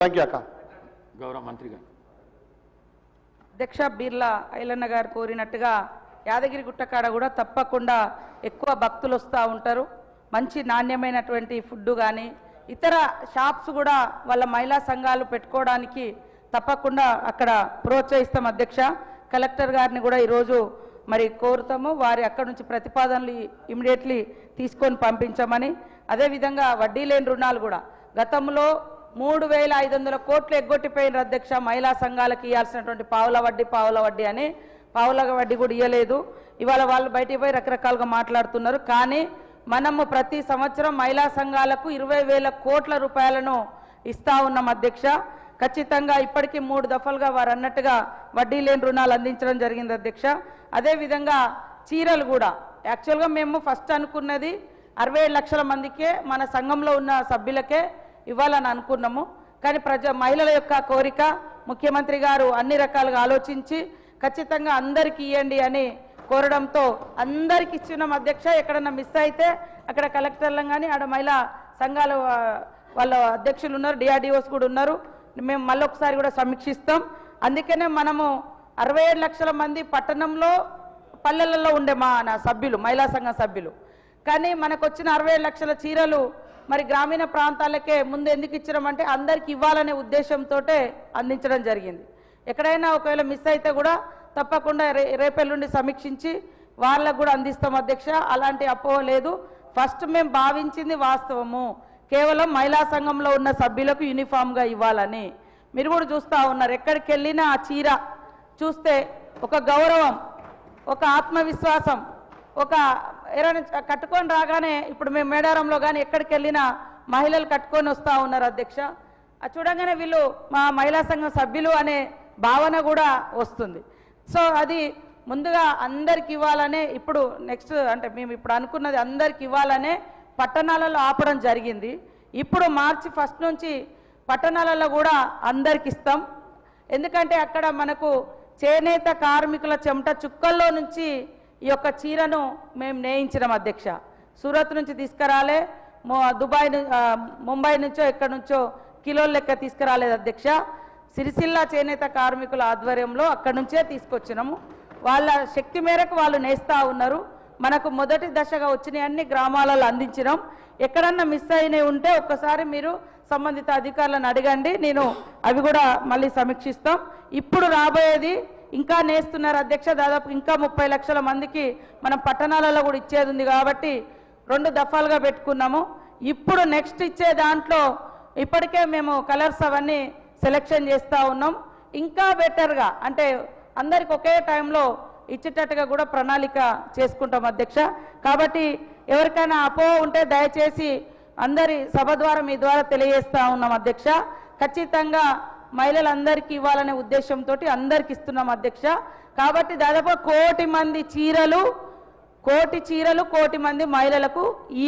గౌరవ మంత్రి గారు. అధ్యక్ష బిర్లా ఐలన్న గారు కోరినట్టుగా యాదగిరి గుట్టకాడ కూడా తప్పకుండా ఎక్కువ భక్తులు వస్తూ ఉంటారు. మంచి నాణ్యమైనటువంటి ఫుడ్ కానీ ఇతర షాప్స్ కూడా వాళ్ళ మహిళా సంఘాలు పెట్టుకోవడానికి తప్పకుండా అక్కడ ప్రోత్సహిస్తాం. అధ్యక్ష కలెక్టర్ గారిని కూడా ఈరోజు మరి కోరుతాము, వారి అక్కడ నుంచి ప్రతిపాదనలు ఇమీడియట్లీ తీసుకొని పంపించమని. అదేవిధంగా వడ్డీ లేని రుణాలు కూడా గతంలో 3,500 కోట్లు ఎగ్గొట్టిపోయిన అధ్యక్ష మహిళా సంఘాలకు ఇవ్వాల్సినటువంటి పావుల వడ్డీ అని పావుల వడ్డీ కూడా ఇవ్వలేదు. ఇవాళ వాళ్ళు బయటికి పోయి రకరకాలుగా మాట్లాడుతున్నారు. కానీ మనము ప్రతి సంవత్సరం మహిళా సంఘాలకు 20,000 కోట్ల రూపాయలను ఇస్తా ఉన్నాం అధ్యక్ష. ఖచ్చితంగా ఇప్పటికీ 3 దఫలుగా వారు అన్నట్టుగా వడ్డీ లేని రుణాలు అందించడం జరిగింది అధ్యక్ష. అదేవిధంగా చీరలు కూడా యాక్చువల్గా మేము ఫస్ట్ అనుకున్నది 67 లక్షల మందికే మన సంఘంలో ఉన్న సభ్యులకే ఇవ్వాలని అనుకున్నాము. కానీ మహిళల యొక్క కోరిక ముఖ్యమంత్రి గారు అన్ని రకాలుగా ఆలోచించి ఖచ్చితంగా అందరికీ ఇవ్వండి అని కోరడంతో అందరికి ఇచ్చినాం అధ్యక్ష. ఎక్కడన్నా మిస్ అయితే అక్కడ కలెక్టర్లను కానీ ఆడ మహిళా సంఘాల వాళ్ళ అధ్యక్షులు ఉన్నారు, డిఆర్డిఓస్ కూడా ఉన్నారు. మేము మళ్ళొకసారి కూడా సమీక్షిస్తాం. అందుకనే మనము 67 లక్షల మంది పట్టణంలో పల్లెలలో ఉండే నా సభ్యులు మహిళా సంఘ సభ్యులు. కానీ మనకు వచ్చిన 67 లక్షల చీరలు మరి గ్రామీణ ప్రాంతాలకే ముందు ఎందుకు ఇచ్చడమంటే అందరికి ఇవ్వాలనే ఉద్దేశంతో అందించడం జరిగింది. ఎక్కడైనా ఒకవేళ మిస్ అయితే కూడా తప్పకుండా రేపెల్లుండి సమీక్షించి వాళ్ళకు కూడా అందిస్తాం అధ్యక్ష. అలాంటి అపోహ లేదు. ఫస్ట్ మేము భావించింది వాస్తవము, కేవలం మహిళా సంఘంలో ఉన్న సభ్యులకు యూనిఫామ్గా ఇవ్వాలని. మీరు కూడా చూస్తూ ఉన్నారు, ఎక్కడికి వెళ్ళినా ఆ చీర చూస్తే ఒక గౌరవం, ఒక ఆత్మవిశ్వాసం, ఒక ఎవరైనా కట్టుకొని రాగానే ఇప్పుడు మేము మేడారంలో కానీ ఎక్కడికి వెళ్ళినా మహిళలు కట్టుకొని వస్తూ ఉన్నారు అధ్యక్ష. అది చూడగానే వీళ్ళు మా మహిళా సంఘం సభ్యులు అనే భావన కూడా వస్తుంది. సో అది ముందుగా అందరికి ఇవ్వాలనే ఇప్పుడు నెక్స్ట్ అంటే మేము ఇప్పుడు అనుకున్నది అందరికి ఇవ్వాలనే పట్టణాలలో ఆపడం జరిగింది. ఇప్పుడు మార్చి 1 నుంచి పట్టణాలలో కూడా అందరికి ఇస్తాం. ఎందుకంటే అక్కడ మనకు చేనేత కార్మికుల చెమట చుక్కల్లో నుంచి ఈ యొక్క చీరను మేము నేయించినాం అధ్యక్ష. సూరత్ నుంచి తీసుకురాలే, ముంబై నుంచో ఎక్కడి నుంచో కిలోల లెక్క తీసుకురాలేదు అధ్యక్ష. సిరిసిల్ల చేనేత కార్మికుల ఆధ్వర్యంలో అక్కడి నుంచే తీసుకొచ్చినాము. వాళ్ళ శక్తి మేరకు వాళ్ళు నేస్తూ ఉన్నారు. మనకు మొదటి దశగా వచ్చిన అన్ని గ్రామాలలో అందించినాం. ఎక్కడన్నా మిస్ అయినవి ఉంటే ఒక్కసారి మీరు సంబంధిత అధికారులను అడగండి, నేను అవి కూడా మళ్ళీ సమీక్షిస్తాం. ఇప్పుడు రాబోయేది ఇంకా నేస్తున్నారు అధ్యక్ష. దాదాపు ఇంకా 30 లక్షల మందికి మనం పట్టణాలలో కూడా ఇచ్చేది ఉంది కాబట్టి 2 దఫాలుగా పెట్టుకున్నాము. ఇప్పుడు నెక్స్ట్ ఇచ్చే దాంట్లో ఇప్పటికే మేము కలర్స్ అవన్నీ సెలెక్షన్ చేస్తూ ఉన్నాం. ఇంకా బెటర్గా అంటే అందరికి ఒకే టైంలో ఇచ్చేటట్టుగా కూడా ప్రణాళిక చేసుకుంటాం అధ్యక్ష. కాబట్టి ఎవరికైనా అపోహ ఉంటే దయచేసి అందరి సభ ద్వారా మీ ద్వారా తెలియజేస్తూ ఉన్నాం అధ్యక్ష. ఖచ్చితంగా మహిళలందరికీ ఇవ్వాలనే ఉద్దేశంతో అందరికి ఇస్తున్నాం అధ్యక్ష. కాబట్టి దాదాపు 1,000,000 మంది చీరలు, 1,000,000 మంది మహిళలకు ఈ